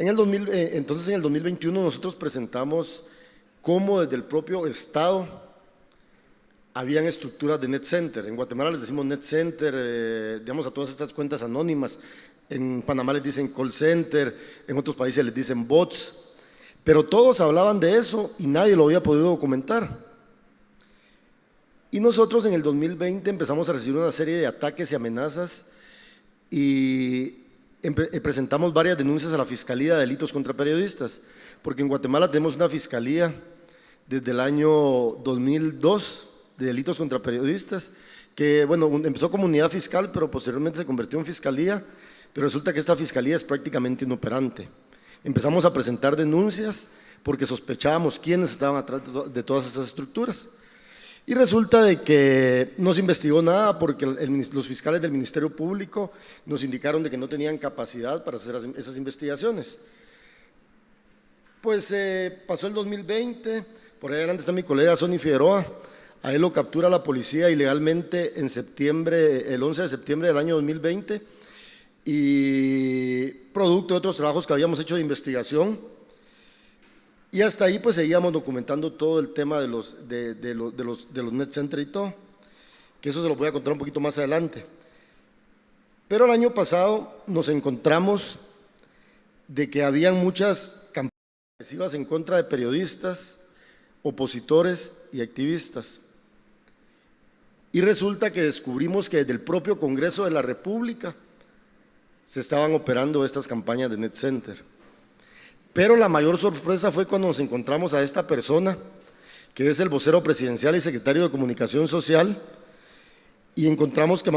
Entonces, en el 2021 nosotros presentamos cómo desde el propio Estado habían estructuras de net center. En Guatemala les decimos net center, digamos, a todas estas cuentas anónimas. En Panamá les dicen call center, en otros países les dicen bots, pero todos hablaban de eso y nadie lo había podido documentar. Y nosotros en el 2020 empezamos a recibir una serie de ataques y amenazas y presentamos varias denuncias a la Fiscalía de Delitos contra Periodistas, porque en Guatemala tenemos una fiscalía desde el año 2002 de delitos contra periodistas, que bueno, empezó como unidad fiscal, pero posteriormente se convirtió en fiscalía, pero resulta que esta fiscalía es prácticamente inoperante. Empezamos a presentar denuncias porque sospechábamos quiénes estaban atrás de todas esas estructuras. Y resulta de que no se investigó nada porque los fiscales del Ministerio Público nos indicaron de que no tenían capacidad para hacer esas investigaciones. Pues pasó el 2020, por ahí adelante está mi colega Sonny Figueroa. A él lo captura la policía ilegalmente en septiembre, el 11 de septiembre del año 2020, y producto de otros trabajos que habíamos hecho de investigación. Y hasta ahí pues seguíamos documentando todo el tema de los net center y todo, que eso se lo voy a contar un poquito más adelante. Pero el año pasado nos encontramos de que habían muchas campañas agresivas en contra de periodistas, opositores y activistas. Y resulta que descubrimos que desde el propio Congreso de la República se estaban operando estas campañas de net center. Pero la mayor sorpresa fue cuando nos encontramos a esta persona, que es el vocero presidencial y secretario de Comunicación Social, y encontramos que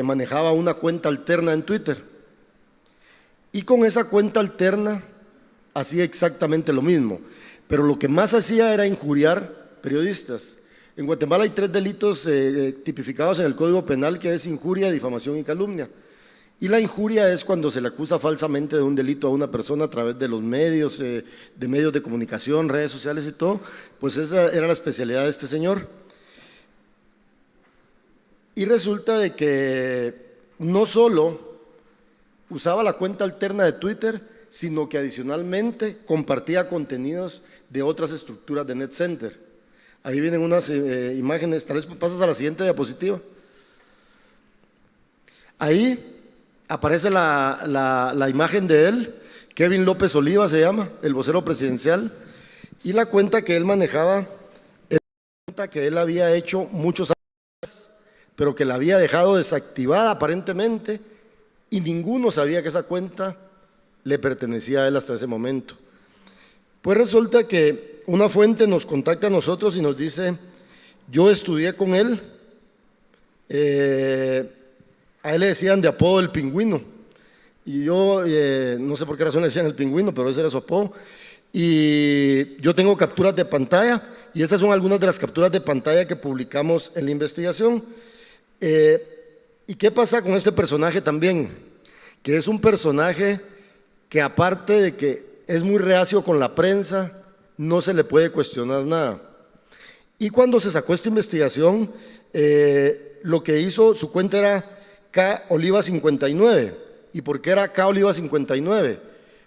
manejaba una cuenta alterna en Twitter. Y con esa cuenta alterna hacía exactamente lo mismo, pero lo que más hacía era injuriar periodistas. En Guatemala hay 3 delitos tipificados en el Código Penal, que es injuria, difamación y calumnia. Y la injuria es cuando se le acusa falsamente de un delito a una persona a través de los medios, de medios de comunicación, redes sociales y todo. Pues esa era la especialidad de este señor. Y resulta de que no solo usaba la cuenta alterna de Twitter, sino que adicionalmente compartía contenidos de otras estructuras de net center. Ahí vienen unas imágenes, tal vez pasas a la siguiente diapositiva. Ahí aparece la imagen de él, Kevin López Oliva se llama, el vocero presidencial, y la cuenta que él manejaba era una cuenta que él había hecho muchos años, pero que la había dejado desactivada aparentemente, y ninguno sabía que esa cuenta le pertenecía a él hasta ese momento. Pues resulta que una fuente nos contacta a nosotros y nos dice: yo estudié con él, a él le decían de apodo el Pingüino, y yo no sé por qué razón le decían el Pingüino, pero ese era su apodo, y yo tengo capturas de pantalla, y estas son algunas de las capturas de pantalla que publicamos en la investigación. ¿Y qué pasa con este personaje también? Que es un personaje que, aparte de que es muy reacio con la prensa, no se le puede cuestionar nada. Y cuando se sacó esta investigación, lo que hizo, su cuenta era K Oliva 59. ¿Y por qué era K Oliva 59?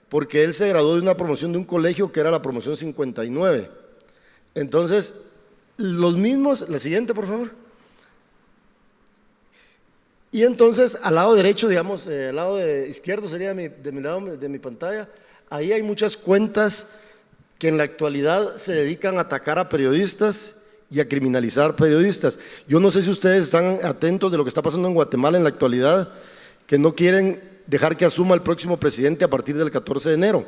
Porque él se graduó de una promoción de un colegio que era la promoción 59. Entonces, los mismos, la siguiente por favor. Y entonces al lado derecho, digamos, al lado izquierdo sería de mi pantalla, ahí hay muchas cuentas que en la actualidad se dedican a atacar a periodistas y a criminalizar periodistas. Yo no sé si ustedes están atentos de lo que está pasando en Guatemala en la actualidad, que no quieren dejar que asuma el próximo presidente a partir del 14 de enero.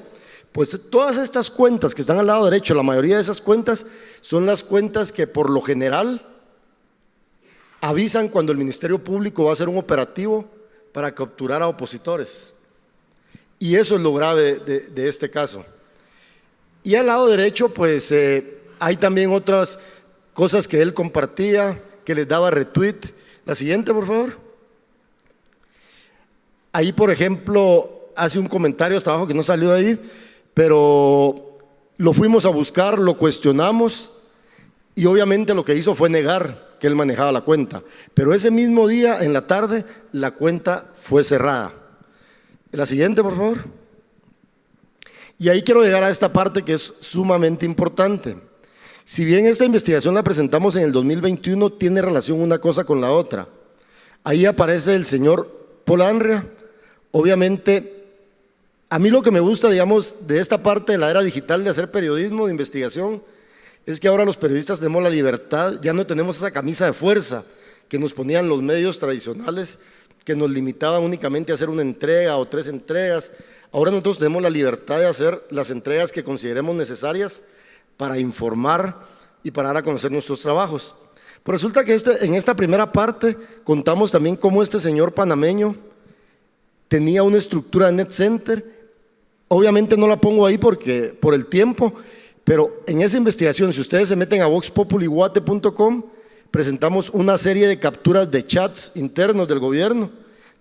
Pues todas estas cuentas que están al lado derecho, la mayoría de esas cuentas son las cuentas que por lo general avisan cuando el Ministerio Público va a hacer un operativo para capturar a opositores. Y eso es lo grave de este caso. Y al lado derecho, pues hay también otras cosas que él compartía, que les daba retweet. La siguiente, por favor. Ahí, por ejemplo, hace un comentario hasta abajo que no salió ahí, pero lo fuimos a buscar, lo cuestionamos y obviamente lo que hizo fue negar que él manejaba la cuenta. Pero ese mismo día, en la tarde, la cuenta fue cerrada. La siguiente, por favor. Y ahí quiero llegar a esta parte que es sumamente importante. Si bien esta investigación la presentamos en el 2021, tiene relación una cosa con la otra. Ahí aparece el señor Polanria. Obviamente, a mí lo que me gusta, digamos, de esta parte de la era digital de hacer periodismo, de investigación, es que ahora los periodistas tenemos la libertad, ya no tenemos esa camisa de fuerza que nos ponían los medios tradicionales, que nos limitaban únicamente a hacer una entrega o 3 entregas. Ahora nosotros tenemos la libertad de hacer las entregas que consideremos necesarias para informar y para dar a conocer nuestros trabajos. Pero resulta que en esta primera parte contamos también cómo este señor panameño tenía una estructura de Net Center. Obviamente no la pongo ahí por el tiempo, pero en esa investigación, si ustedes se meten a voxpopuliwate.com, presentamos una serie de capturas de chats internos del gobierno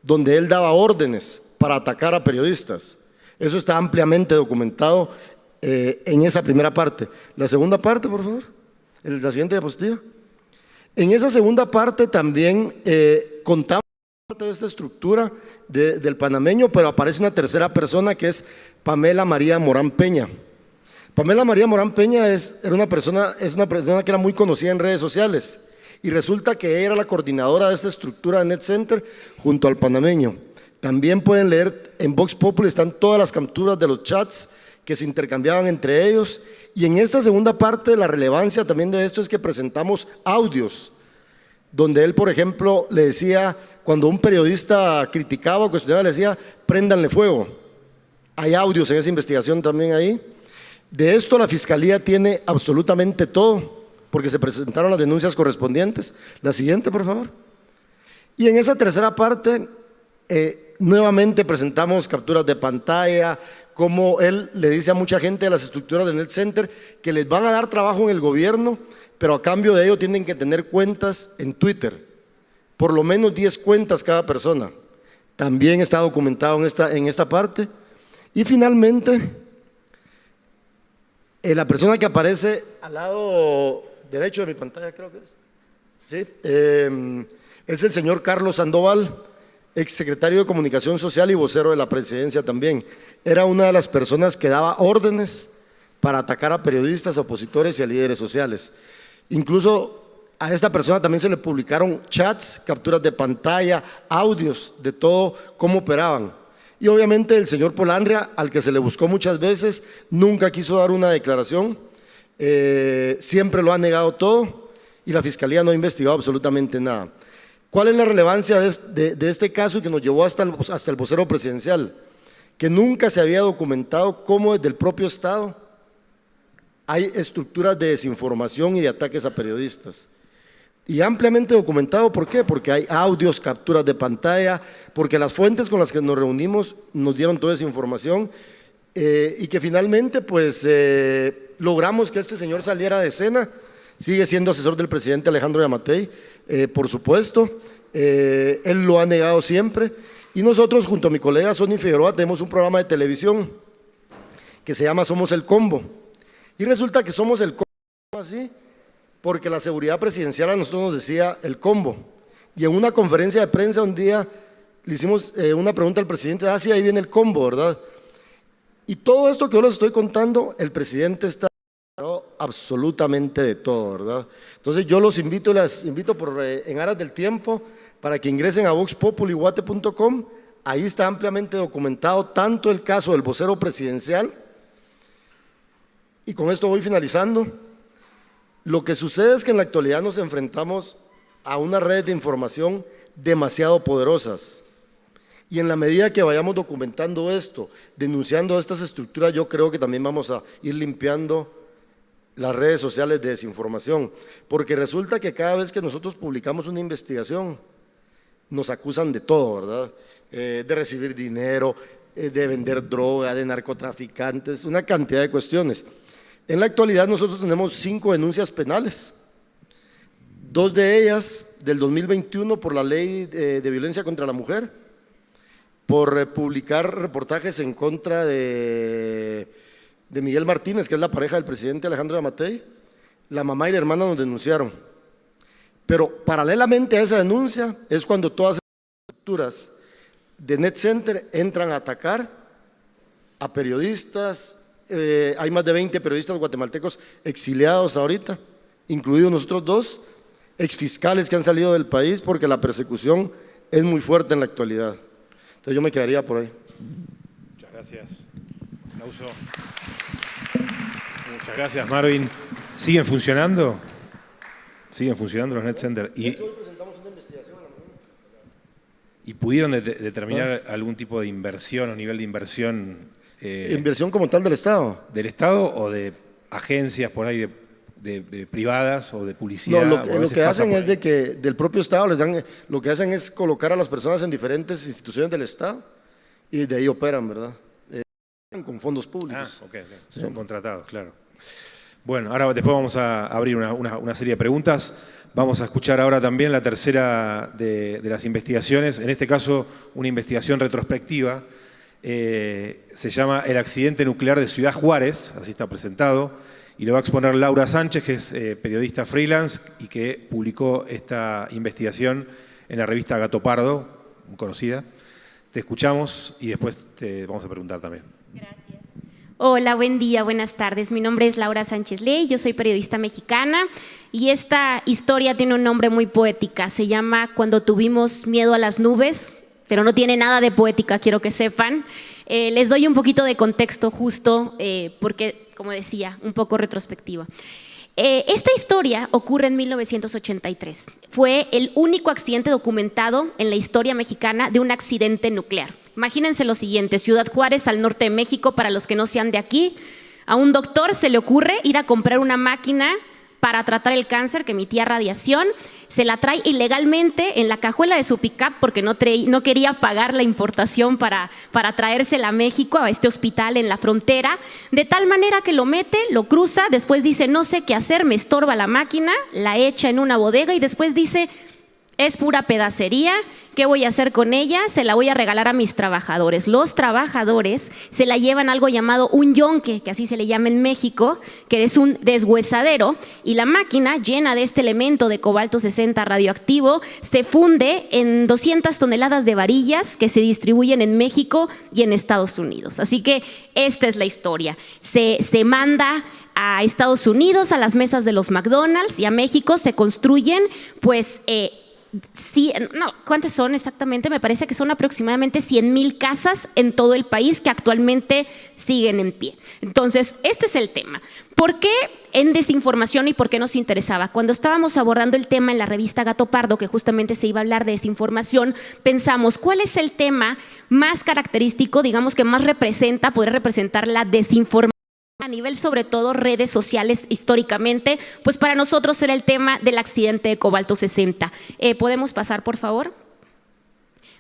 donde él daba órdenes para atacar a periodistas. Eso está ampliamente documentado en esa primera parte. La segunda parte, por favor, la siguiente diapositiva. En esa segunda parte también contamos parte de esta estructura del panameño, pero aparece una tercera persona que es Pamela María Morán Peña. Pamela María Morán Peña es una persona que era muy conocida en redes sociales y resulta que ella era la coordinadora de esta estructura de Net Center junto al panameño. También pueden leer en Vox Populi, están todas las capturas de los chats que se intercambiaban entre ellos. Y en esta segunda parte, la relevancia también de esto es que presentamos audios, donde él, por ejemplo, le decía, cuando un periodista criticaba o cuestionaba, le decía, préndanle fuego. Hay audios en esa investigación también ahí. De esto la Fiscalía tiene absolutamente todo, porque se presentaron las denuncias correspondientes. La siguiente, por favor. Y en esa tercera parte, nuevamente presentamos capturas de pantalla, como él le dice a mucha gente de las estructuras de Net Center que les van a dar trabajo en el gobierno, pero a cambio de ello tienen que tener cuentas en Twitter, por lo menos 10 cuentas cada persona. También está documentado en esta parte. Y finalmente, la persona que aparece al lado derecho de mi pantalla, creo que es, ¿sí? Es el señor Carlos Sandoval, exsecretario de Comunicación Social y vocero de la presidencia también. Era una de las personas que daba órdenes para atacar a periodistas, opositores y a líderes sociales. Incluso a esta persona también se le publicaron chats, capturas de pantalla, audios de todo cómo operaban. Y obviamente el señor Polanria, al que se le buscó muchas veces, nunca quiso dar una declaración, siempre lo ha negado todo y la Fiscalía no ha investigado absolutamente nada. ¿Cuál es la relevancia de este caso que nos llevó hasta el vocero presidencial? Que nunca se había documentado cómo desde el propio Estado hay estructuras de desinformación y de ataques a periodistas. Y ampliamente documentado, ¿por qué? Porque hay audios, capturas de pantalla, porque las fuentes con las que nos reunimos nos dieron toda esa información y que finalmente pues logramos que este señor saliera de escena. Sigue siendo asesor del presidente Alejandro Yamatei, por supuesto, él lo ha negado siempre. Y nosotros, junto a mi colega Sonny Figueroa, tenemos un programa de televisión que se llama Somos el Combo. Y resulta que somos el combo así, porque la seguridad presidencial a nosotros nos decía el combo. Y en una conferencia de prensa un día le hicimos una pregunta al presidente, sí, ahí viene el combo, ¿verdad? Y todo esto que yo les estoy contando, el presidente está absolutamente de todo, ¿verdad? Entonces yo los invito, las invito en aras del tiempo para que ingresen a voxpopuliwate.com. Ahí está ampliamente documentado tanto el caso del vocero presidencial, y con esto voy finalizando. Lo que sucede es que en la actualidad nos enfrentamos a una red de información demasiado poderosas, y en la medida que vayamos documentando esto, denunciando estas estructuras, yo creo que también vamos a ir limpiando las redes sociales de desinformación, porque resulta que cada vez que nosotros publicamos una investigación, nos acusan de todo, ¿verdad? De recibir dinero, de vender droga, de narcotraficantes, una cantidad de cuestiones. En la actualidad nosotros tenemos 5 denuncias penales, 2 de ellas del 2021 por la ley de violencia contra la mujer, por publicar reportajes en contra de Miguel Martínez, que es la pareja del presidente Alejandro Yamatei. La mamá y la hermana nos denunciaron. Pero paralelamente a esa denuncia es cuando todas las estructuras de Net Center entran a atacar a periodistas, hay más de 20 periodistas guatemaltecos exiliados ahorita, incluidos nosotros dos, exfiscales que han salido del país porque la persecución es muy fuerte en la actualidad. Entonces yo me quedaría por ahí. Muchas gracias. Aplauso. Muchas gracias, Marvin. ¿Siguen funcionando? ¿Siguen funcionando los net centers? ¿Y pudieron determinar algún tipo de inversión o nivel de inversión? ¿Inversión como tal del Estado? ¿Del Estado o de agencias por ahí de privadas o de publicidad? No, lo que hacen es de que del propio Estado les dan, lo que hacen es colocar a las personas en diferentes instituciones del Estado y de ahí operan, ¿verdad? Con fondos públicos. Ah, ok. Sí. Son contratados, claro. Bueno, ahora después vamos a abrir una serie de preguntas. Vamos a escuchar ahora también la tercera de las investigaciones, en este caso una investigación retrospectiva. Se llama El accidente nuclear de Ciudad Juárez, así está presentado, y lo va a exponer Laura Sánchez, que es periodista freelance y que publicó esta investigación en la revista Gato Pardo, muy conocida. Te escuchamos y después te vamos a preguntar también. Gracias. Hola, buen día, buenas tardes. Mi nombre es Laura Sánchez Ley, yo soy periodista mexicana y esta historia tiene un nombre muy poética. Se llama Cuando tuvimos miedo a las nubes, pero no tiene nada de poética, quiero que sepan. Les doy un poquito de contexto justo porque, como decía, un poco retrospectiva. Esta historia ocurre en 1983. Fue el único accidente documentado en la historia mexicana de un accidente nuclear. Imagínense lo siguiente, Ciudad Juárez, al norte de México, para los que no sean de aquí, a un doctor se le ocurre ir a comprar una máquina para tratar el cáncer que emitía radiación, se la trae ilegalmente en la cajuela de su pick-up porque no quería pagar la importación para traérsela a México, a este hospital en la frontera, de tal manera que lo mete, lo cruza, después dice no sé qué hacer, me estorba la máquina, la echa en una bodega y después dice es pura pedacería, ¿qué voy a hacer con ella? Se la voy a regalar a mis trabajadores. Los trabajadores se la llevan a algo llamado un yonque, que así se le llama en México, que es un deshuesadero, y la máquina llena de este elemento de cobalto 60 radioactivo se funde en 200 toneladas de varillas que se distribuyen en México y en Estados Unidos. Así que esta es la historia. Se manda a Estados Unidos, a las mesas de los McDonald's, y a México se construyen, pues, sí, no, ¿cuántas son exactamente? Me parece que son aproximadamente 100,000 casas en todo el país que actualmente siguen en pie. Entonces, este es el tema. ¿Por qué en desinformación y por qué nos interesaba? Cuando estábamos abordando el tema en la revista Gato Pardo, que justamente se iba a hablar de desinformación, pensamos, ¿cuál es el tema más característico, digamos, que más poder representar la desinformación? A nivel sobre todo redes sociales históricamente, pues para nosotros era el tema del accidente de cobalto 60. ¿Podemos pasar, por favor?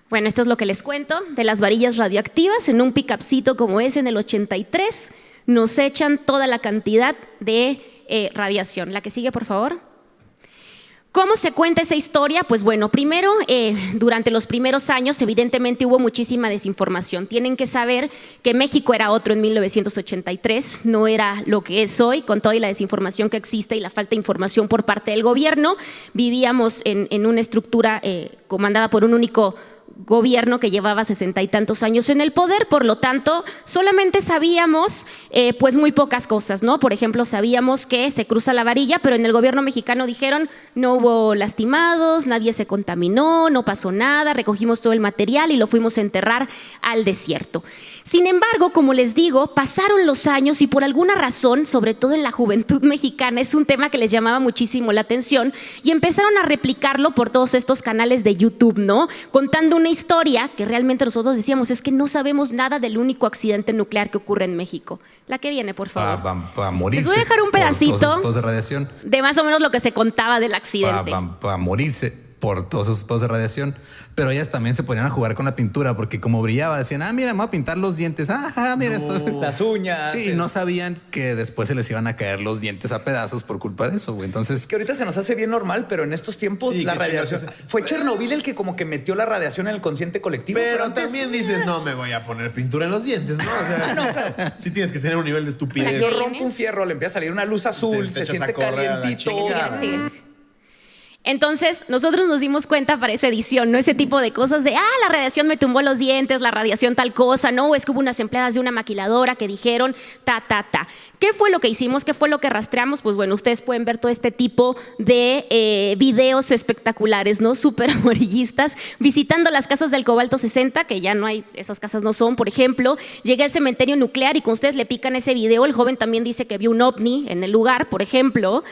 Bueno, esto es lo que les cuento de las varillas radioactivas. En un pick-upcito como ese en el 83 nos echan toda la cantidad de radiación. La que sigue, por favor. ¿Cómo se cuenta esa historia? Pues bueno, primero, durante los primeros años evidentemente hubo muchísima desinformación. Tienen que saber que México era otro en 1983, no era lo que es hoy, con toda la desinformación que existe y la falta de información por parte del gobierno. Vivíamos en una estructura comandada por un único gobierno que llevaba 60 y tantos años en el poder, por lo tanto, solamente sabíamos pues muy pocas cosas, ¿no? Por ejemplo, sabíamos que se cruza la varilla, pero en el gobierno mexicano dijeron no hubo lastimados, nadie se contaminó, no pasó nada, recogimos todo el material y lo fuimos a enterrar al desierto. Sin embargo, como les digo, pasaron los años y por alguna razón, sobre todo en la juventud mexicana, es un tema que les llamaba muchísimo la atención y empezaron a replicarlo por todos estos canales de YouTube, ¿no? Contando una historia que realmente nosotros decíamos, es que no sabemos nada del único accidente nuclear que ocurre en México. La que viene, por favor. Para morirse. Les voy a dejar un pedacito de radiación. de más o menos lo que se contaba del accidente. Para morirse por todos esos pozos de radiación. Pero ellas también se ponían a jugar con la pintura porque como brillaba decían, mira, me voy a pintar los dientes. Mira esto. Las uñas. Sí, no sabían que después se les iban a caer los dientes a pedazos por culpa de eso, güey. Entonces, que ahorita se nos hace bien normal, pero en estos tiempos Sí, la radiación... Fue Chernobyl el que como que metió la radiación en el consciente colectivo. Pero antes, también dices, no me voy a poner pintura en los dientes, ¿no? O sea, sí tienes que tener un nivel de estupidez. yo rompo un fierro, le empieza a salir una luz azul, Te se echas siente a correr a la calientito. chingada. Sí. Entonces, nosotros nos dimos cuenta para esa edición, ¿no? Ese tipo de cosas de, la radiación me tumbó los dientes, la radiación tal cosa, ¿no? Es que hubo unas empleadas de una maquiladora que dijeron, ¿Qué fue lo que hicimos? ¿Qué fue lo que rastreamos? Pues bueno, ustedes pueden ver todo este tipo de videos espectaculares, ¿no? Súper amarillistas, visitando las casas del Cobalto 60, que ya no hay, esas casas no son, por ejemplo. Llegué al cementerio nuclear y cuando ustedes le pican ese video, el joven también dice que vio un ovni en el lugar, por ejemplo.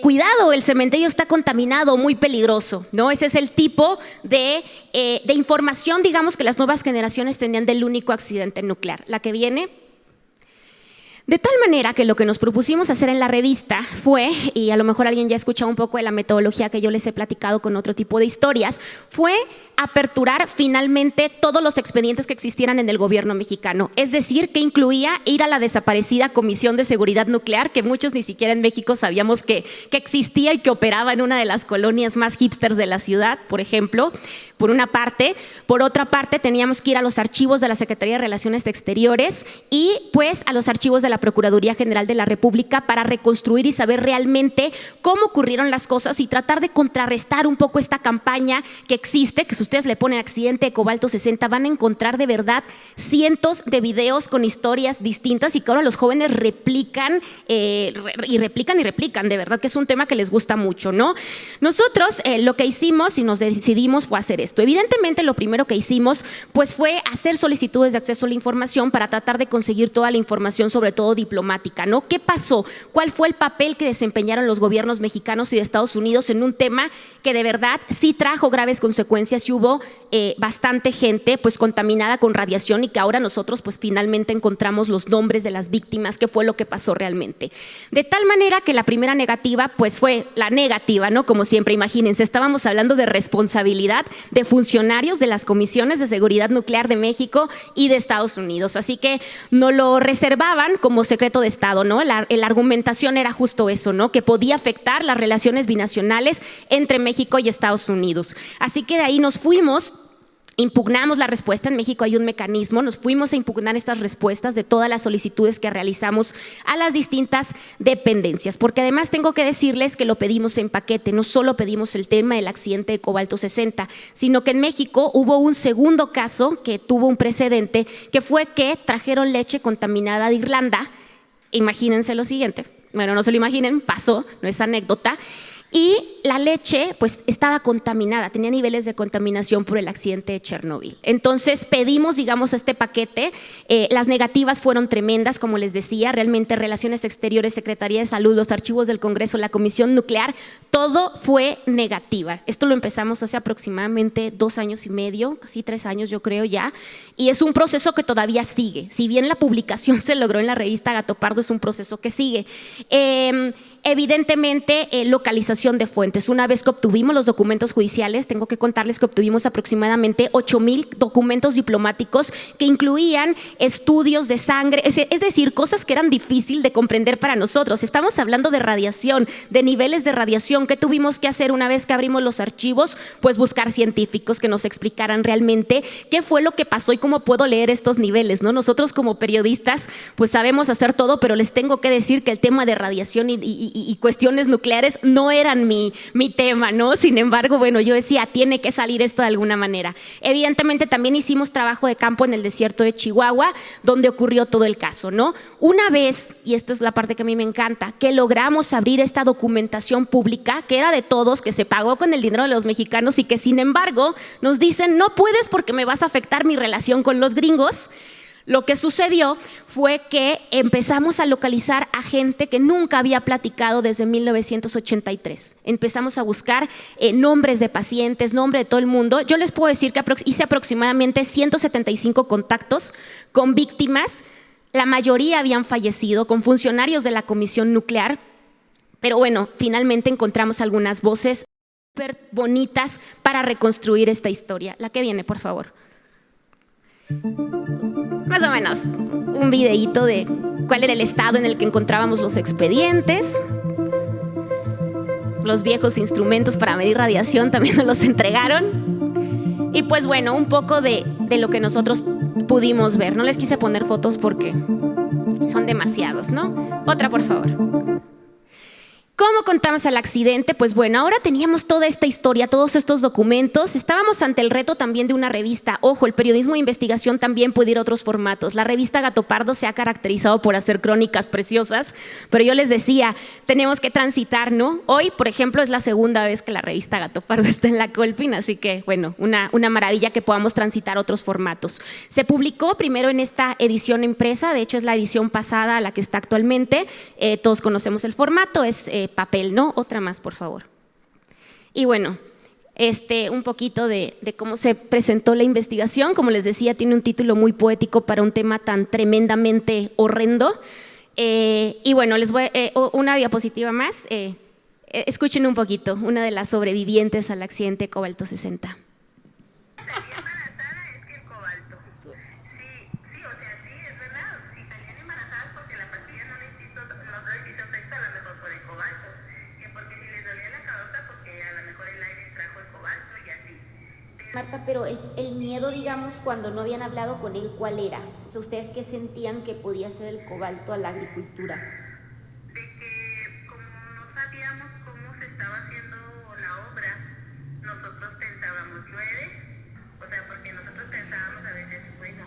Cuidado, el cementerio está contaminado, muy peligroso, ¿no? Ese es el tipo de información, digamos, que las nuevas generaciones tenían del único accidente nuclear. La que viene. De tal manera que lo que nos propusimos hacer en la revista fue, y a lo mejor alguien ya ha escuchado un poco de la metodología que yo les he platicado con otro tipo de historias, fue aperturar finalmente todos los expedientes que existieran en el gobierno mexicano. Es decir, que incluía ir a la desaparecida Comisión de Seguridad Nuclear, que muchos ni siquiera en México sabíamos que existía y que operaba en una de las colonias más hipsters de la ciudad, por ejemplo, por una parte. Por otra parte, teníamos que ir a los archivos de la Secretaría de Relaciones Exteriores y pues a los archivos de la Procuraduría General de la República para reconstruir y saber realmente cómo ocurrieron las cosas y tratar de contrarrestar un poco esta campaña que existe, que ustedes le ponen accidente de Cobalto 60, van a encontrar de verdad cientos de videos con historias distintas y que ahora los jóvenes replican, de verdad que es un tema que les gusta mucho, ¿no? Nosotros lo que hicimos y nos decidimos fue hacer esto. Evidentemente lo primero que hicimos pues fue hacer solicitudes de acceso a la información para tratar de conseguir toda la información, sobre todo diplomática, ¿no? ¿Qué pasó? ¿Cuál fue el papel que desempeñaron los gobiernos mexicanos y de Estados Unidos en un tema que de verdad sí trajo graves consecuencias y hubo bastante gente pues contaminada con radiación y que ahora nosotros pues finalmente encontramos los nombres de las víctimas, qué fue lo que pasó realmente? De tal manera que la primera negativa pues fue la negativa, ¿no? Como siempre, imagínense, estábamos hablando de responsabilidad de funcionarios de las comisiones de seguridad nuclear de México y de Estados Unidos, así que no lo reservaban como secreto de Estado, ¿no? La argumentación era justo eso, ¿no? Que podía afectar las relaciones binacionales entre México y Estados Unidos. Así que de ahí nos fuimos, impugnamos la respuesta. En México hay un mecanismo, nos fuimos a impugnar estas respuestas de todas las solicitudes que realizamos a las distintas dependencias, porque además tengo que decirles que lo pedimos en paquete, no solo pedimos el tema del accidente de Cobalto 60, sino que en México hubo un segundo caso que tuvo un precedente, que fue que trajeron leche contaminada de Irlanda. Imagínense lo siguiente, bueno, no se lo imaginen, pasó, no es anécdota. Y la leche pues estaba contaminada, tenía niveles de contaminación por el accidente de Chernobyl. Entonces pedimos, digamos, este paquete. Las negativas fueron tremendas, como les decía, realmente Relaciones Exteriores, Secretaría de Salud, los archivos del Congreso, la Comisión Nuclear, todo fue negativa. Esto lo empezamos hace aproximadamente 2 años y medio, casi 3 años yo creo ya, y es un proceso que todavía sigue. Si bien la publicación se logró en la revista Gato Pardo, es un proceso que sigue. Evidentemente, localización de fuentes. Una vez que obtuvimos los documentos judiciales, tengo que contarles que obtuvimos aproximadamente 8,000 documentos diplomáticos que incluían estudios de sangre, es decir, cosas que eran difíciles de comprender para nosotros. Estamos hablando de radiación, de niveles de radiación. ¿Qué tuvimos que hacer una vez que abrimos los archivos? Pues buscar científicos que nos explicaran realmente qué fue lo que pasó y cómo puedo leer estos niveles, ¿no? Nosotros como periodistas pues sabemos hacer todo, pero les tengo que decir que el tema de radiación y cuestiones nucleares no eran mi tema, ¿no? Sin embargo, bueno, yo decía, tiene que salir esto de alguna manera. Evidentemente también hicimos trabajo de campo en el desierto de Chihuahua, donde ocurrió todo el caso, ¿no? Una vez, y esta es la parte que a mí me encanta, que logramos abrir esta documentación pública, que era de todos, que se pagó con el dinero de los mexicanos y que sin embargo nos dicen, no puedes porque me vas a afectar mi relación con los gringos. Lo que sucedió fue que empezamos a localizar a gente que nunca había platicado desde 1983. Empezamos a buscar nombres de pacientes, nombre de todo el mundo. Yo les puedo decir que hice aproximadamente 175 contactos con víctimas. La mayoría habían fallecido, con funcionarios de la Comisión Nuclear. Pero bueno, finalmente encontramos algunas voces súper bonitas para reconstruir esta historia. La que viene, por favor. Más o menos un videíto de cuál era el estado en el que encontrábamos los expedientes. Los viejos instrumentos para medir radiación también nos los entregaron. Y pues bueno, un poco de lo que nosotros pudimos ver. No les quise poner fotos porque son demasiados, ¿no? Otra, por favor. ¿Cómo contamos el accidente? Pues bueno, ahora teníamos toda esta historia, todos estos documentos. Estábamos ante el reto también de una revista. Ojo, el periodismo de investigación también puede ir a otros formatos. La revista Gato Pardo se ha caracterizado por hacer crónicas preciosas, pero yo les decía, tenemos que transitar, ¿no? Hoy, por ejemplo, es la segunda vez que la revista Gato Pardo está en la Colpin, así que, bueno, una maravilla que podamos transitar a otros formatos. Se publicó primero en esta edición impresa, de hecho es la edición pasada a la que está actualmente. Todos conocemos el formato, es papel, ¿no? Otra más, por favor. Y bueno, un poquito de cómo se presentó la investigación. Como les decía, tiene un título muy poético para un tema tan tremendamente horrendo. Y bueno, les voy una diapositiva más. Escuchen un poquito, una de las sobrevivientes al accidente Cobalto 60. Marta, pero el miedo, digamos, cuando no habían hablado con él, ¿cuál era? O sea, ¿ustedes qué sentían que podía ser el cobalto a la agricultura? De que como no sabíamos cómo se estaba haciendo la obra, nosotros pensábamos llueve, o sea, porque nosotros pensábamos a veces, bueno,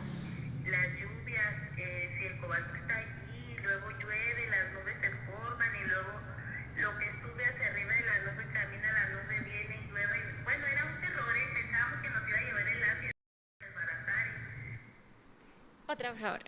las lluvias, si el cobalto está allí, luego llueve, las nubes se forman y luego lo que sube hacia arriba de la nube camina, la nube viene y llueve. Bueno, era un terror, pensábamos que nos iba a llevar el ácido a desbaratar. Otra, por favor.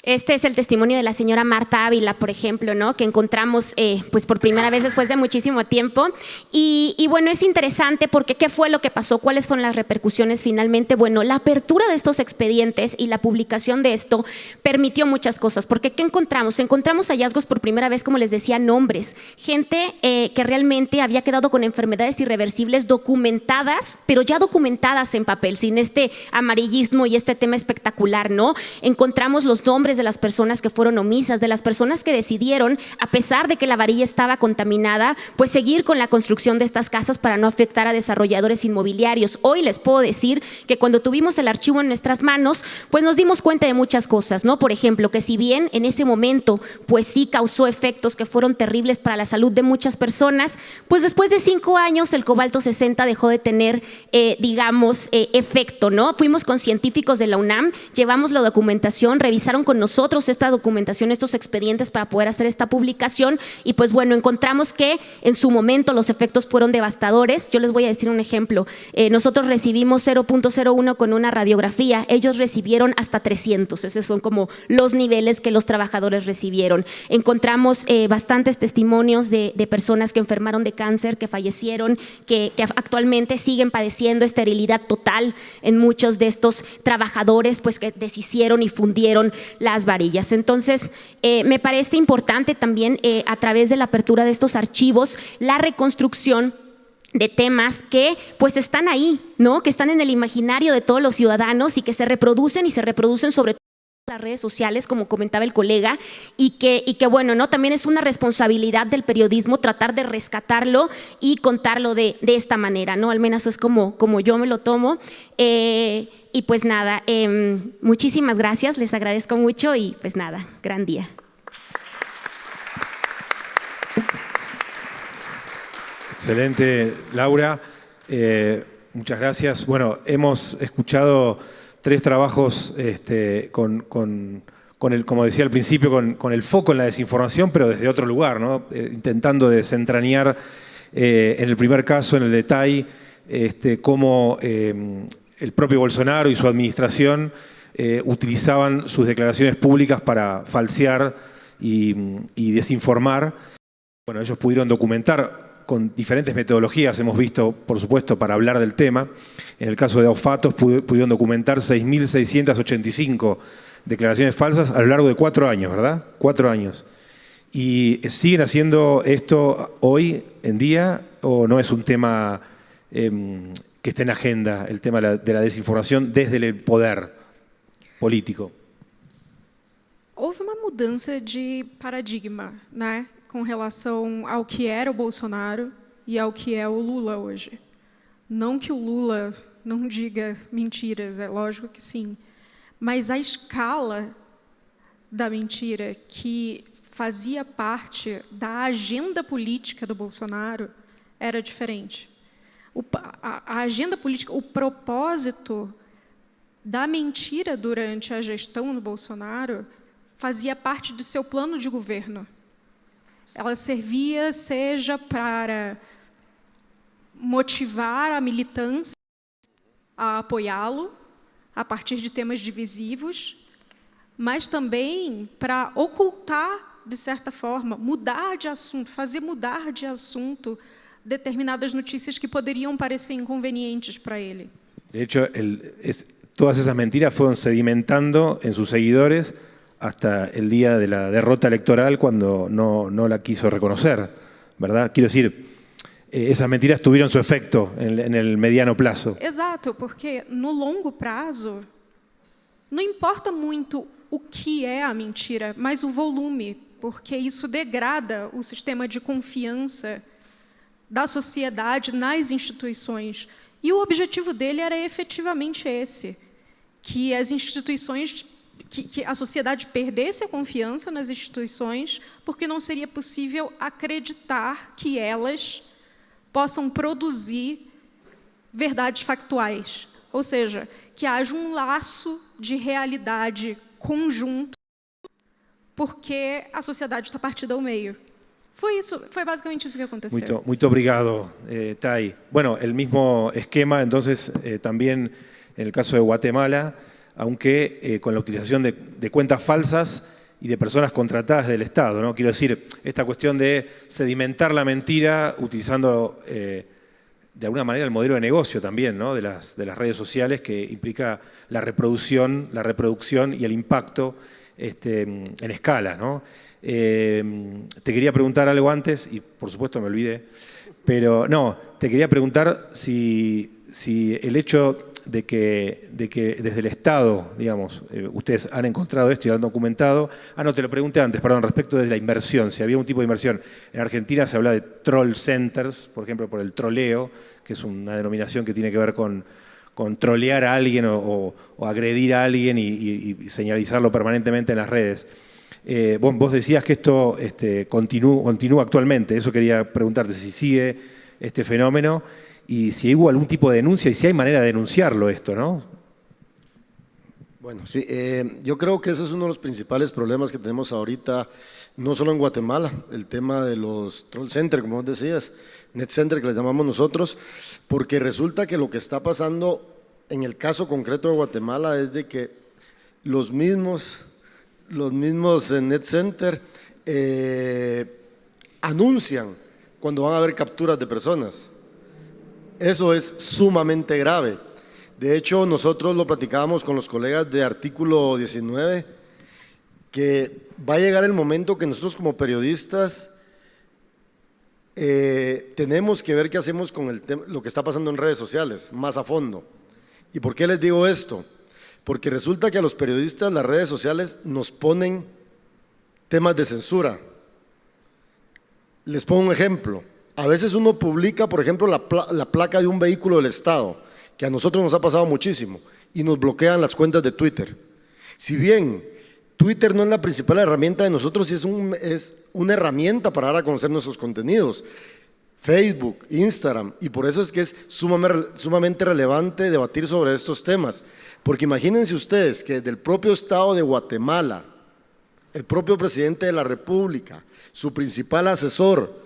Este es el testimonio de la señora Marta Ávila, por ejemplo, ¿no? Que encontramos pues por primera vez después de muchísimo tiempo. Y bueno, es interesante porque ¿qué fue lo que pasó? ¿Cuáles fueron las repercusiones finalmente? Bueno, la apertura de estos expedientes y la publicación de esto permitió muchas cosas. Porque ¿qué encontramos? Encontramos hallazgos por primera vez, como les decía, nombres. Gente que realmente había quedado con enfermedades irreversibles documentadas, pero ya documentadas en papel, sin este amarillismo y este tema espectacular, ¿no? Encontramos los nombres de las personas que fueron omisas, de las personas que decidieron, a pesar de que la varilla estaba contaminada, pues seguir con la construcción de estas casas para no afectar a desarrolladores inmobiliarios. Hoy les puedo decir que cuando tuvimos el archivo en nuestras manos, pues nos dimos cuenta de muchas cosas, ¿no? Por ejemplo, que si bien en ese momento, pues sí causó efectos que fueron terribles para la salud de muchas personas, pues después de 5 años el cobalto 60 dejó de tener, digamos, efecto, ¿no? Fuimos con científicos de la UNAM, llevamos la documentación, revisaron con nosotros esta documentación, estos expedientes para poder hacer esta publicación y pues bueno, encontramos que en su momento los efectos fueron devastadores. Yo les voy a decir un ejemplo. Nosotros recibimos 0.01 con una radiografía, ellos recibieron hasta 300, esos son como los niveles que los trabajadores recibieron. Encontramos bastantes testimonios de personas que enfermaron de cáncer, que fallecieron, que actualmente siguen padeciendo esterilidad total en muchos de estos trabajadores, pues que deshicieron y fundieron las varillas. Entonces, me parece importante también a través de la apertura de estos archivos, la reconstrucción de temas que pues están ahí, ¿no? Que están en el imaginario de todos los ciudadanos y que se reproducen sobre todo en las redes sociales, como comentaba el colega, y que bueno, ¿no? También es una responsabilidad del periodismo tratar de rescatarlo y contarlo de esta manera, ¿no? Al menos es como yo me lo tomo. Y pues nada, muchísimas gracias, les agradezco mucho y pues nada, gran día. Excelente, Laura. Muchas gracias. Bueno, hemos escuchado 3 trabajos con el, como decía al principio, con el foco en la desinformación, pero desde otro lugar, ¿no? Intentando desentrañar en el primer caso, en el detalle, cómo el propio Bolsonaro y su administración utilizaban sus declaraciones públicas para falsear y desinformar. Bueno, ellos pudieron documentar con diferentes metodologías, hemos visto, por supuesto, para hablar del tema. En el caso de Aufatos pudieron documentar 6.685 declaraciones falsas a lo largo de 4 años, ¿verdad? 4 años. ¿Y siguen haciendo esto hoy en día o no es un tema que esté en agenda, el tema de la desinformación desde el poder político? Houve uma mudança de paradigma, né, com relação ao que era o Bolsonaro e ao que é o Lula hoje. Não que o Lula não diga mentiras, é lógico que sim, mas a escala da mentira que fazia parte da agenda política do Bolsonaro era diferente. A agenda política, o propósito da mentira durante a gestão do Bolsonaro fazia parte do seu plano de governo. Ela servia, seja para motivar a militância a apoiá-lo a partir de temas divisivos, mas também para ocultar, de certa forma, mudar de assunto, fazer mudar de assunto determinadas notícias que poderiam parecer inconvenientes para ele. De hecho, todas esas mentiras fueron sedimentando en sus seguidores hasta el día de la derrota electoral, cuando no la quiso reconocer, ¿verdad? Quiero decir, esas mentiras tuvieron su efecto en el mediano plazo. Exato, porque no longo prazo não importa muito o que é a mentira, mas o volume, porque isso degrada o sistema de confiança da sociedade nas instituições. E o objetivo dele era efetivamente esse, que as instituições, que a sociedade perdesse a confiança nas instituições, porque não seria possível acreditar que elas possam produzir verdades factuais. Ou seja, que haja um laço de realidade conjunto, porque a sociedade está partida ao meio. Fue básicamente eso que aconteció. Muito obrigado, Thay. Bueno, el mismo esquema, entonces, también en el caso de Guatemala, aunque con la utilización de cuentas falsas y de personas contratadas del Estado, ¿no? Quiero decir, esta cuestión de sedimentar la mentira utilizando de alguna manera el modelo de negocio también, ¿no? de las redes sociales, que implica la reproducción y el impacto en escala, ¿no? Te quería preguntar algo antes, y por supuesto me olvidé, pero no, te quería preguntar si el hecho de que desde el Estado, digamos, ustedes han encontrado esto y lo han documentado. No, te lo pregunté antes, perdón, respecto de la inversión, si había un tipo de inversión. En Argentina se habla de troll centers, por ejemplo, por el troleo, que es una denominación que tiene que ver con trolear a alguien o agredir a alguien y señalizarlo permanentemente en las redes. Vos decías que esto continúa actualmente, eso quería preguntarte, si sigue este fenómeno y si hubo algún tipo de denuncia y si hay manera de denunciarlo esto, ¿no? Bueno, sí, yo creo que ese es uno de los principales problemas que tenemos ahorita, no solo en Guatemala, el tema de los troll centers, como vos decías, net center que les llamamos nosotros, porque resulta que lo que está pasando en el caso concreto de Guatemala es de que los mismos net center anuncian cuando van a haber capturas de personas. Eso es sumamente grave. De hecho, nosotros lo platicábamos con los colegas de Artículo 19, que va a llegar el momento que nosotros como periodistas tenemos que ver qué hacemos con lo que está pasando en redes sociales, más a fondo. ¿Y por qué les digo esto? Porque resulta que a los periodistas las redes sociales nos ponen temas de censura. Les pongo un ejemplo. A veces uno publica, por ejemplo, la placa de un vehículo del Estado, que a nosotros nos ha pasado muchísimo, y nos bloquean las cuentas de Twitter. Si bien Twitter no es la principal herramienta de nosotros, es una herramienta para dar a conocer nuestros contenidos. Facebook, Instagram, y por eso es que es sumamente relevante debatir sobre estos temas. Porque imagínense ustedes que desde el propio Estado de Guatemala, el propio presidente de la República, su principal asesor,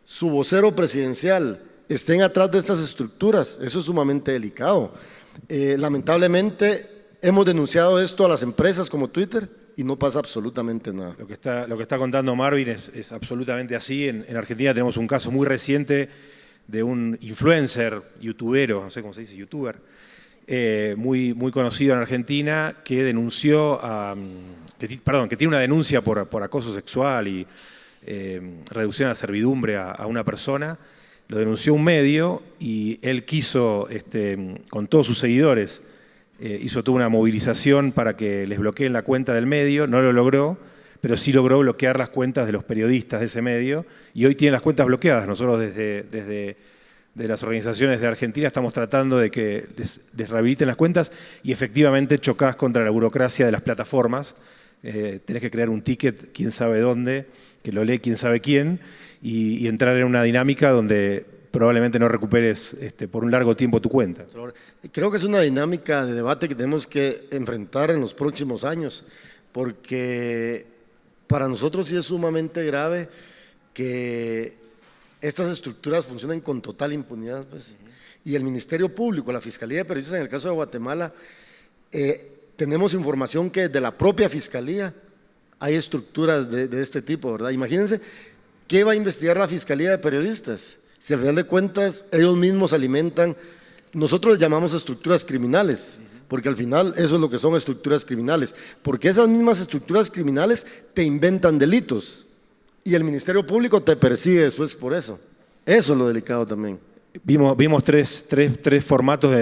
su vocero presidencial, estén atrás de estas estructuras. Eso es sumamente delicado. Lamentablemente hemos denunciado esto a las empresas como Twitter y no pasa absolutamente nada. Lo que está contando Marvin es absolutamente así. En Argentina tenemos un caso muy reciente de un influencer, youtubero, no sé cómo se dice, youtuber, muy conocido en Argentina, que denunció, que tiene una denuncia por acoso sexual y reducción a servidumbre a una persona. Lo denunció un medio y él quiso, con todos sus seguidores, hizo toda una movilización para que les bloqueen la cuenta del medio. No lo logró, pero sí logró bloquear las cuentas de los periodistas de ese medio y hoy tiene las cuentas bloqueadas. Nosotros desde las organizaciones de Argentina estamos tratando de que les rehabiliten las cuentas y efectivamente chocás contra la burocracia de las plataformas tenés que crear un ticket, quién sabe dónde, que lo lee quién sabe quién, y entrar en una dinámica donde probablemente no recuperes por un largo tiempo tu cuenta. Creo que es una dinámica de debate que tenemos que enfrentar en los próximos años, porque para nosotros sí es sumamente grave que estas estructuras funcionen con total impunidad, pues. Y el Ministerio Público, la Fiscalía de Periodistas, en el caso de Guatemala, tenemos información que desde la propia Fiscalía hay estructuras de este tipo, ¿verdad? Imagínense, ¿qué va a investigar la Fiscalía de Periodistas? Si al final de cuentas ellos mismos alimentan, nosotros les llamamos estructuras criminales, porque al final eso es lo que son estructuras criminales, porque esas mismas estructuras criminales te inventan delitos y el Ministerio Público te persigue después por eso. Eso es lo delicado también. Vimos tres formatos,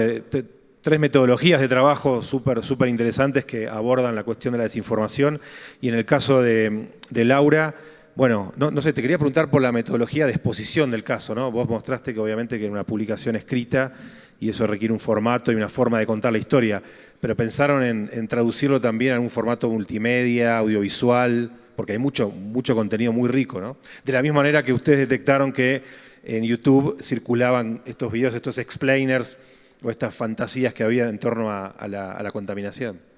tres metodologías de trabajo súper interesantes que abordan la cuestión de la desinformación, y en el caso de Laura, bueno, no sé, te quería preguntar por la metodología de exposición del caso, ¿no? Vos mostraste que obviamente que era una publicación escrita y eso requiere un formato y una forma de contar la historia, pero pensaron en traducirlo también en un formato multimedia, audiovisual, porque hay mucho contenido muy rico, ¿no? De la misma manera que ustedes detectaron que en YouTube circulaban estos videos, estos explainers o estas fantasías que había en torno a la contaminación.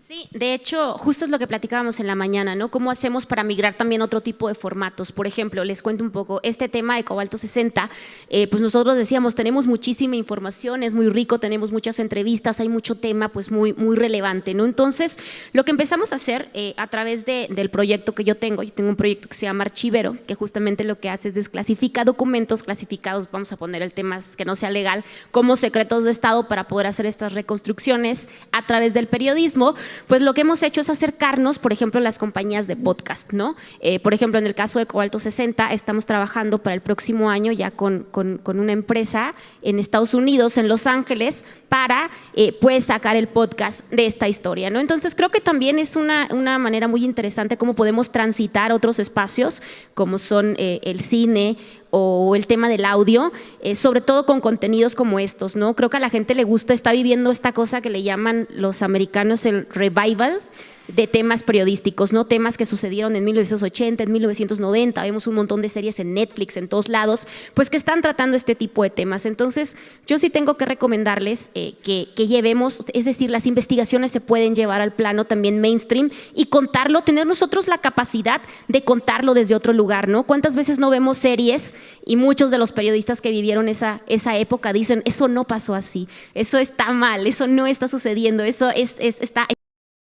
Sí, de hecho, justo es lo que platicábamos en la mañana, ¿no? ¿Cómo hacemos para migrar también a otro tipo de formatos? Por ejemplo, les cuento un poco, este tema de Cobalto 60, pues nosotros decíamos, tenemos muchísima información, es muy rico, tenemos muchas entrevistas, hay mucho tema pues muy relevante, ¿no? Entonces, lo que empezamos a hacer a través del proyecto que yo tengo un proyecto que se llama Archivero, que justamente lo que hace es desclasifica documentos clasificados, vamos a poner el tema que no sea legal, como secretos de Estado para poder hacer estas reconstrucciones a través del periodismo. Pues lo que hemos hecho es acercarnos, por ejemplo, a las compañías de podcast, ¿no? Por ejemplo, en el caso de Cobalto 60, estamos trabajando para el próximo año ya con una empresa en Estados Unidos, en Los Ángeles, para pues sacar el podcast de esta historia, ¿no? Entonces creo que también es una manera muy interesante cómo podemos transitar otros espacios, como son el cine o el tema del audio, sobre todo con contenidos como estos, ¿no? Creo que a la gente le gusta, está viviendo esta cosa que le llaman los americanos el revival de temas periodísticos, ¿no? Temas que sucedieron en 1980, en 1990, vemos un montón de series en Netflix, en todos lados, pues que están tratando este tipo de temas. Entonces, yo sí tengo que recomendarles que llevemos, es decir, las investigaciones se pueden llevar al plano también mainstream y contarlo, tener nosotros la capacidad de contarlo desde otro lugar, ¿no? ¿Cuántas veces no vemos series y muchos de los periodistas que vivieron esa época dicen, eso no pasó así, eso está mal, eso no está sucediendo, eso está...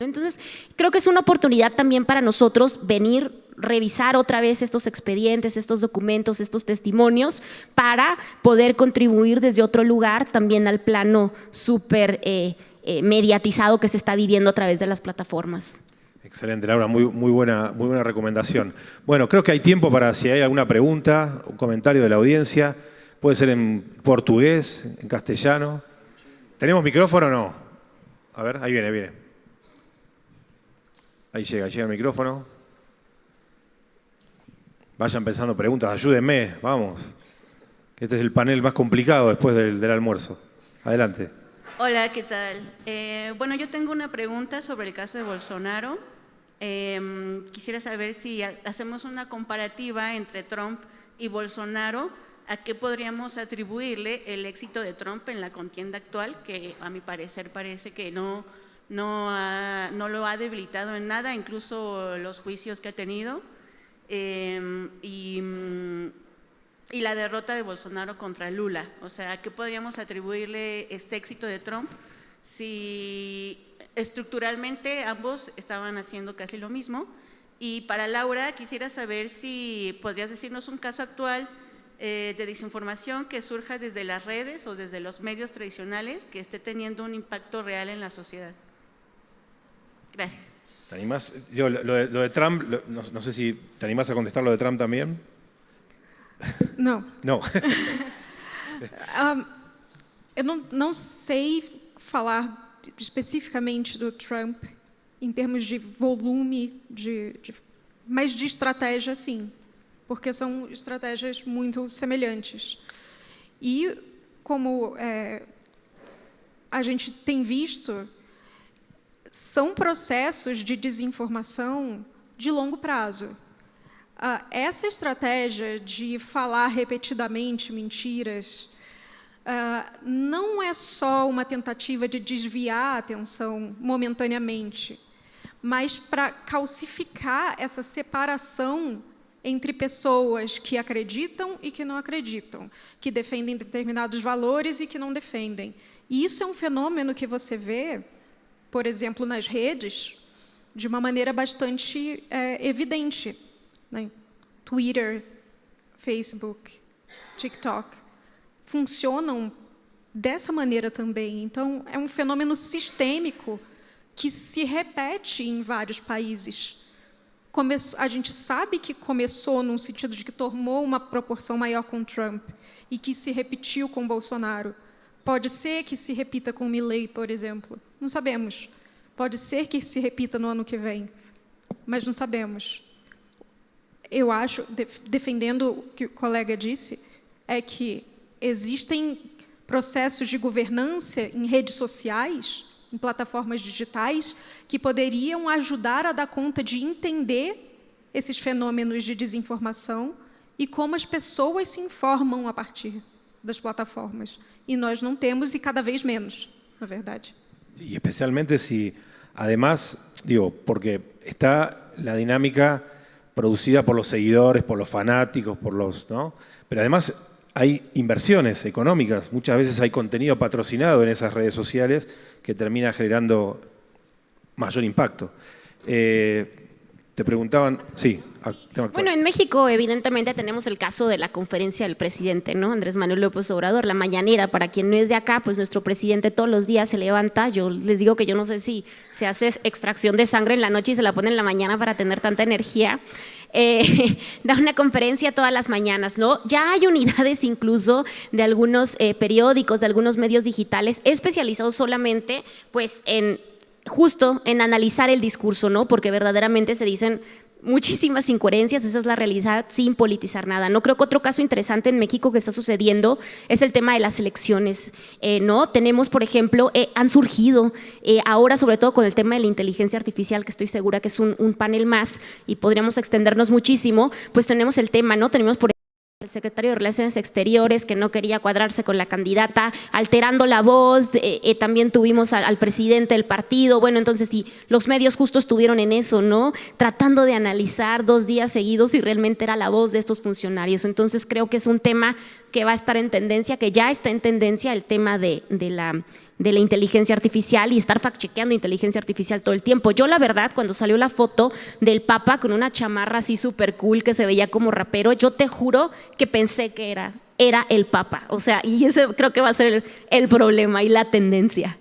Entonces, creo que es una oportunidad también para nosotros venir, revisar otra vez estos expedientes, estos documentos, estos testimonios, para poder contribuir desde otro lugar también al plano súper mediatizado que se está viviendo a través de las plataformas. Excelente, Laura, muy buena recomendación. Bueno, creo que hay tiempo para si hay alguna pregunta, un comentario de la audiencia. Puede ser en portugués, en castellano. ¿Tenemos micrófono o no? A ver, ahí viene. Ahí llega el micrófono. Vayan pensando preguntas, ayúdenme, vamos. Este es el panel más complicado después del almuerzo. Adelante. Hola, ¿qué tal? Bueno, yo tengo una pregunta sobre el caso de Bolsonaro. Quisiera saber si hacemos una comparativa entre Trump y Bolsonaro, ¿a qué podríamos atribuirle el éxito de Trump en la contienda actual? Que a mi parecer parece que no lo ha debilitado en nada, incluso los juicios que ha tenido, y la derrota de Bolsonaro contra Lula. O sea, ¿a qué podríamos atribuirle este éxito de Trump si estructuralmente ambos estaban haciendo casi lo mismo? Y para Laura, quisiera saber si podrías decirnos un caso actual de desinformación que surja desde las redes o desde los medios tradicionales que esté teniendo un impacto real en la sociedad. Gracias. ¿Te animás? Yo, lo de Trump, no sé si te animás a contestar lo de Trump también. Não. No. Eu não sei falar especificamente do Trump em termos de volume, mas de estratégia, sim, porque são estratégias muito semelhantes. E como a gente tem visto, são processos de desinformação de longo prazo. Essa estratégia de falar repetidamente mentiras não é só uma tentativa de desviar a atenção momentaneamente, mas para calcificar essa separação entre pessoas que acreditam e que não acreditam, que defendem determinados valores e que não defendem. E isso é um fenômeno que você vê, por exemplo, nas redes, de uma maneira bastante evidente, né? Twitter, Facebook, TikTok, funcionam dessa maneira também. Então, é um fenômeno sistêmico que se repete em vários países. A gente sabe que começou num sentido de que tomou uma proporção maior com Trump e que se repetiu com Bolsonaro. Pode ser que se repita com Milley, por exemplo. Não sabemos. Pode ser que se repita no ano que vem, mas não sabemos. Eu acho, defendendo o que o colega disse, é que existem processos de governança em redes sociais, em plataformas digitais, que poderiam ajudar a dar conta de entender esses fenômenos de desinformação e como as pessoas se informam a partir das plataformas. E nós não temos, e cada vez menos, na verdade. Y especialmente si, además, digo, porque está la dinámica producida por los seguidores, por los fanáticos, por los, ¿no? Pero además hay inversiones económicas, muchas veces hay contenido patrocinado en esas redes sociales que termina generando mayor impacto. Te preguntaban, sí. Bueno, en México evidentemente tenemos el caso de la conferencia del presidente, ¿no? Andrés Manuel López Obrador, la mañanera. Para quien no es de acá, pues nuestro presidente todos los días se levanta. Yo les digo que yo no sé si se hace extracción de sangre en la noche y se la pone en la mañana para tener tanta energía. Da una conferencia todas las mañanas, ¿no? Ya hay unidades incluso de algunos periódicos, de algunos medios digitales especializados solamente, pues, justo en analizar el discurso, ¿no? Porque verdaderamente se dicen muchísimas incoherencias, esa es la realidad, sin politizar nada. No creo que otro caso interesante en México que está sucediendo es el tema de las elecciones, ¿no? Tenemos, por ejemplo, han surgido ahora, sobre todo con el tema de la inteligencia artificial, que estoy segura que es un panel más y podríamos extendernos muchísimo, pues tenemos el tema, ¿no? Tenemos, por el secretario de Relaciones Exteriores que no quería cuadrarse con la candidata, alterando la voz, también tuvimos al presidente del partido, bueno, entonces sí, los medios justo estuvieron en eso, ¿no? Tratando de analizar 2 días seguidos si realmente era la voz de estos funcionarios. Entonces creo que es un tema que va a estar en tendencia, que ya está en tendencia, el tema de la inteligencia artificial y estar fact-chequeando inteligencia artificial todo el tiempo. Yo, la verdad, cuando salió la foto del Papa con una chamarra así súper cool que se veía como rapero, yo te juro que pensé que era el Papa. O sea, y ese creo que va a ser el problema y la tendencia.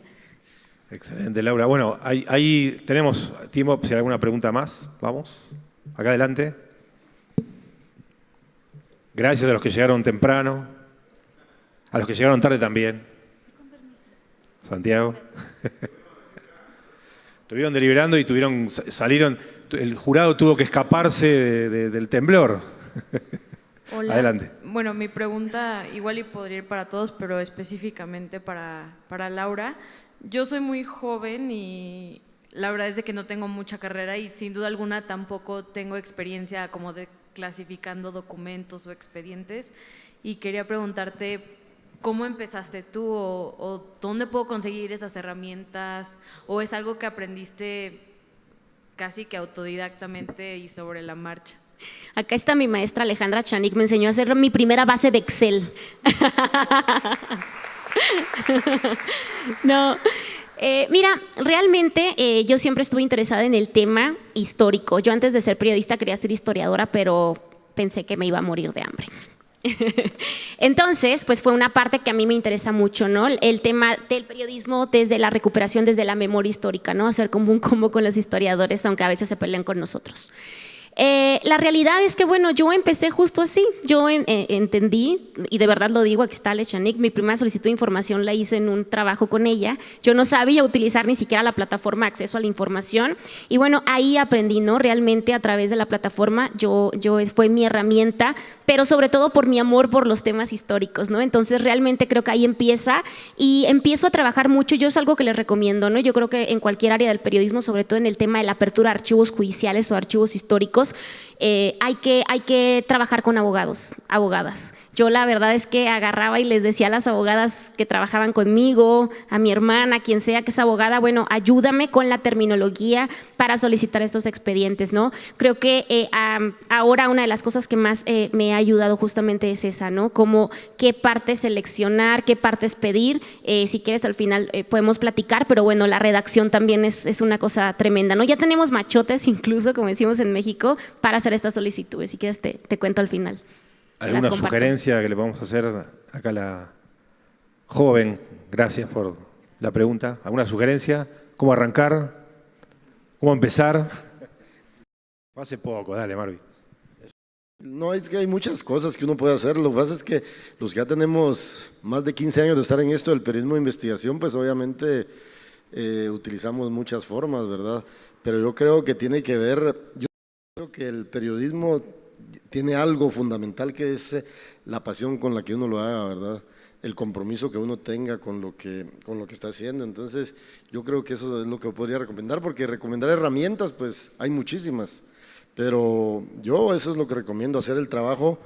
Excelente, Laura. Bueno, ahí tenemos tiempo, si hay alguna pregunta más, vamos. Acá adelante. Gracias a los que llegaron temprano, a los que llegaron tarde también. Santiago. Estuvieron deliberando y salieron, el jurado tuvo que escaparse del temblor. Hola. Adelante. Bueno, mi pregunta igual y podría ir para todos, pero específicamente para Laura. Yo soy muy joven y la verdad es de que no tengo mucha carrera y sin duda alguna tampoco tengo experiencia como de clasificando documentos o expedientes y quería preguntarte ¿cómo empezaste tú o dónde puedo conseguir esas herramientas o es algo que aprendiste casi que autodidactamente y sobre la marcha? Acá está mi maestra Alejandra Chanik, me enseñó a hacer mi primera base de Excel. No. Mira, realmente yo siempre estuve interesada en el tema histórico. Yo antes de ser periodista quería ser historiadora, pero pensé que me iba a morir de hambre. Entonces, pues fue una parte que a mí me interesa mucho, ¿no? El tema del periodismo desde la recuperación, desde la memoria histórica, ¿no? Hacer como un combo con los historiadores, aunque a veces se pelean con nosotros. La realidad es que, bueno, yo empecé justo así. Yo entendí, y de verdad lo digo, aquí está Lechanik, mi primera solicitud de información la hice en un trabajo con ella. Yo no sabía utilizar ni siquiera la plataforma de acceso a la información. Y bueno, ahí aprendí, ¿no? Realmente a través de la plataforma, fue mi herramienta, pero sobre todo por mi amor por los temas históricos, ¿no? Entonces, realmente creo que ahí empieza y empiezo a trabajar mucho. Yo es algo que les recomiendo, ¿no? Yo creo que en cualquier área del periodismo, sobre todo en el tema de la apertura de archivos judiciales o archivos históricos, hay que trabajar con abogados, abogadas. Yo la verdad es que agarraba y les decía a las abogadas que trabajaban conmigo, a mi hermana, quien sea que es abogada, bueno, ayúdame con la terminología para solicitar estos expedientes, ¿no? Creo que ahora una de las cosas que más me ha ayudado justamente es esa, ¿no? Como qué partes seleccionar, qué partes pedir. Si quieres al final podemos platicar, pero bueno, la redacción también es una cosa tremenda, ¿no? Ya tenemos machotes incluso, como decimos en México, para hacer estas solicitudes. Si quieres te cuento al final. ¿Alguna sugerencia que le vamos a hacer acá a la joven? Gracias por la pregunta. ¿Alguna sugerencia? ¿Cómo arrancar? ¿Cómo empezar? Hace poco, dale, Marvi. No, es que hay muchas cosas que uno puede hacer. Lo que pasa es que los que ya tenemos más de 15 años de estar en esto del periodismo de investigación, pues obviamente utilizamos muchas formas, ¿verdad? Pero yo creo que tiene que ver, yo creo que el periodismo tiene algo fundamental que es la pasión con la que uno lo haga, ¿verdad? El compromiso que uno tenga con lo que está haciendo. Entonces, yo creo que eso es lo que podría recomendar, porque recomendar herramientas, pues hay muchísimas, pero yo eso es lo que recomiendo, hacer el trabajo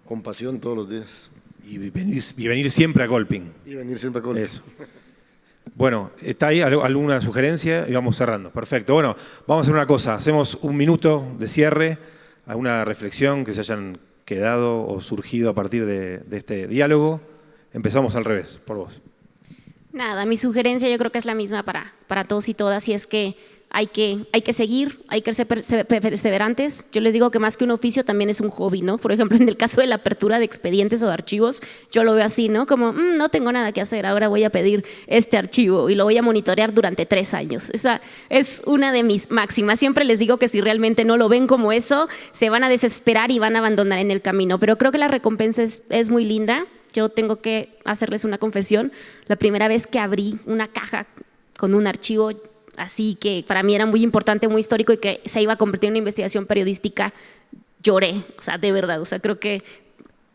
con pasión todos los días. Y venir siempre a Colping. Y venir siempre a Colping. Eso. Bueno, ¿está ahí alguna sugerencia? Y vamos cerrando. Perfecto. Bueno, vamos a hacer una cosa. Hacemos un minuto de cierre. ¿Alguna reflexión que se hayan quedado o surgido a partir de este diálogo? Empezamos al revés, por vos. Nada, mi sugerencia yo creo que es la misma para todos y todas, y es que hay que seguir, hay que ser perseverantes. Yo les digo que más que un oficio también es un hobby, ¿no? Por ejemplo, en el caso de la apertura de expedientes o de archivos, yo lo veo así, ¿no? Como, no tengo nada que hacer, ahora voy a pedir este archivo y lo voy a monitorear durante 3 años. Esa es una de mis máximas. Siempre les digo que si realmente no lo ven como eso, se van a desesperar y van a abandonar en el camino. Pero creo que la recompensa es muy linda. Yo tengo que hacerles una confesión. La primera vez que abrí una caja con un archivo así que para mí era muy importante, muy histórico y que se iba a convertir en una investigación periodística, lloré, o sea, de verdad, o sea, creo que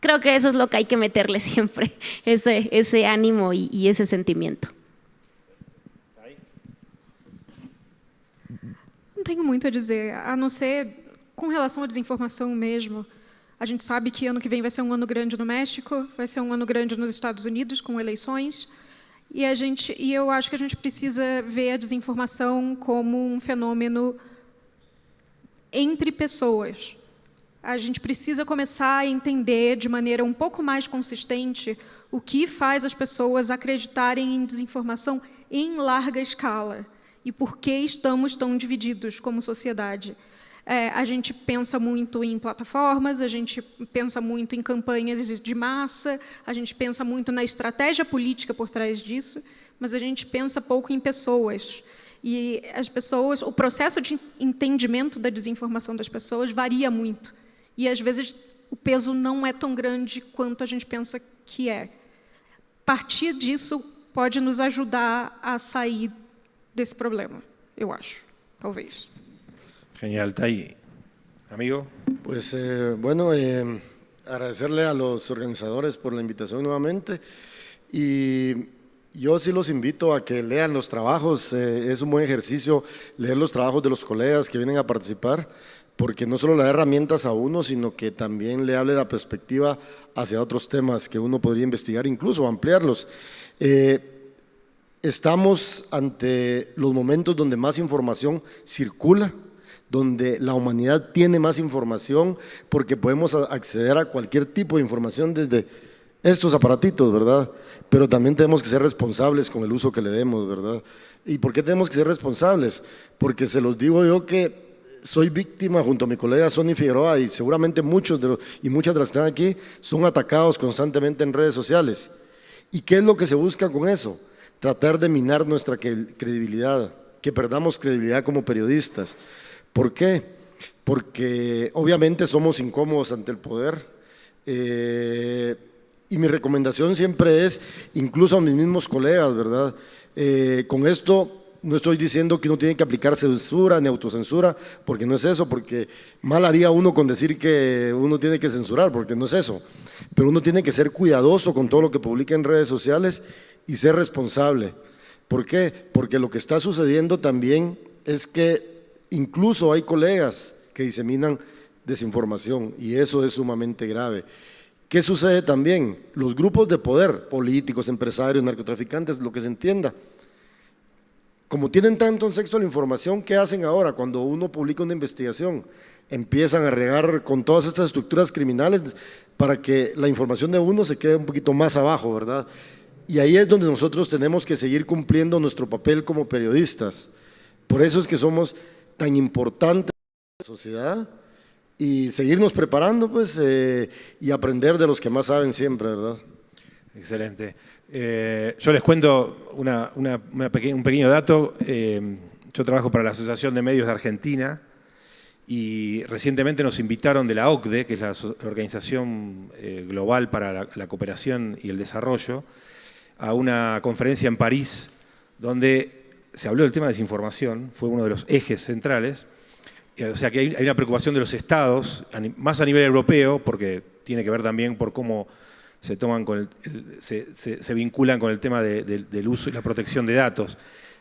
eso es lo que hay que meterle siempre, ese ánimo y ese sentimiento. Não tenho muito a dizer, a não ser com relação à desinformação mesmo. A gente sabe que ano que vem vai ser um ano grande no México, vai ser um ano grande nos Estados Unidos, com eleições. E eu acho que a gente precisa ver a desinformação como um fenômeno entre pessoas. A gente precisa começar a entender de maneira um pouco mais consistente o que faz as pessoas acreditarem em desinformação em larga escala e por que estamos tão divididos como sociedade. A gente pensa muito em plataformas, a gente pensa muito em campanhas de massa, a gente pensa muito na estratégia política por trás disso, mas a gente pensa pouco em pessoas. E as pessoas, o processo de entendimento da desinformação das pessoas varia muito. E, às vezes, o peso não é tão grande quanto a gente pensa que é. Partir disso pode nos ajudar a sair desse problema, eu acho, talvez. Genial, está ahí. Amigo. Pues bueno, agradecerle a los organizadores por la invitación nuevamente y yo sí los invito a que lean los trabajos, es un buen ejercicio leer los trabajos de los colegas que vienen a participar, porque no solo le da herramientas a uno, sino que también le hable la perspectiva hacia otros temas que uno podría investigar, incluso ampliarlos. Estamos ante los momentos donde más información circula, donde la humanidad tiene más información, porque podemos acceder a cualquier tipo de información desde estos aparatitos, ¿verdad? Pero también tenemos que ser responsables con el uso que le demos, ¿verdad? ¿Y por qué tenemos que ser responsables? Porque se los digo yo que soy víctima junto a mi colega Sonny Figueroa y seguramente muchos y muchas de las que están aquí son atacados constantemente en redes sociales. ¿Y qué es lo que se busca con eso? Tratar de minar nuestra credibilidad, que perdamos credibilidad como periodistas. ¿Por qué? porque obviamente somos incómodos ante el poder. Y mi recomendación siempre es, incluso a mis mismos colegas, ¿verdad? Con esto no estoy diciendo que uno tiene que aplicar censura ni autocensura, porque no es eso, porque mal haría uno con decir que uno tiene que censurar, porque no es eso. Pero uno tiene que ser cuidadoso con todo lo que publica en redes sociales y ser responsable. ¿Por qué? Porque lo que está sucediendo también es que incluso hay colegas que diseminan desinformación y eso es sumamente grave. ¿Qué sucede también? Los grupos de poder, políticos, empresarios, narcotraficantes, lo que se entienda, como tienen tanto acceso a la información, ¿qué hacen ahora cuando uno publica una investigación? Empiezan a regar con todas estas estructuras criminales para que la información de uno se quede un poquito más abajo, ¿verdad? Y ahí es donde nosotros tenemos que seguir cumpliendo nuestro papel como periodistas. Por eso es que somos tan importantes en la sociedad y seguirnos preparando, pues, y aprender de los que más saben siempre, ¿verdad? Excelente. Yo les cuento un pequeño dato. Yo trabajo para la Asociación de Medios de Argentina y recientemente nos invitaron de la OCDE, que es la Organización Global para la Cooperación y el Desarrollo, a una conferencia en París donde se habló del tema de desinformación, fue uno de los ejes centrales. O sea que hay una preocupación de los estados, más a nivel europeo, porque tiene que ver también por cómo se toman se vinculan con el tema del uso y la protección de datos,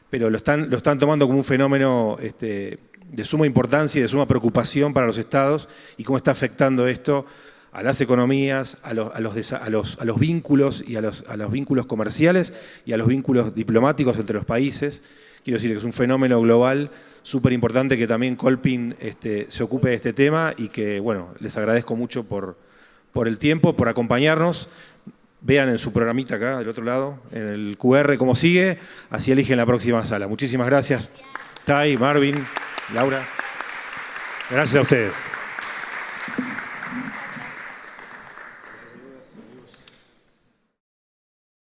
pero lo están tomando como un fenómeno de suma importancia y de suma preocupación para los estados y cómo está afectando esto a las economías, a los vínculos y a los vínculos comerciales y a los vínculos diplomáticos entre los países. Quiero decir que es un fenómeno global súper importante que también Colpin se ocupe de este tema y que, bueno, les agradezco mucho por el tiempo, por acompañarnos. Vean en su programita acá, del otro lado, en el QR cómo sigue, así eligen la próxima sala. Muchísimas gracias, Tai, Marvin, Laura. Gracias a ustedes.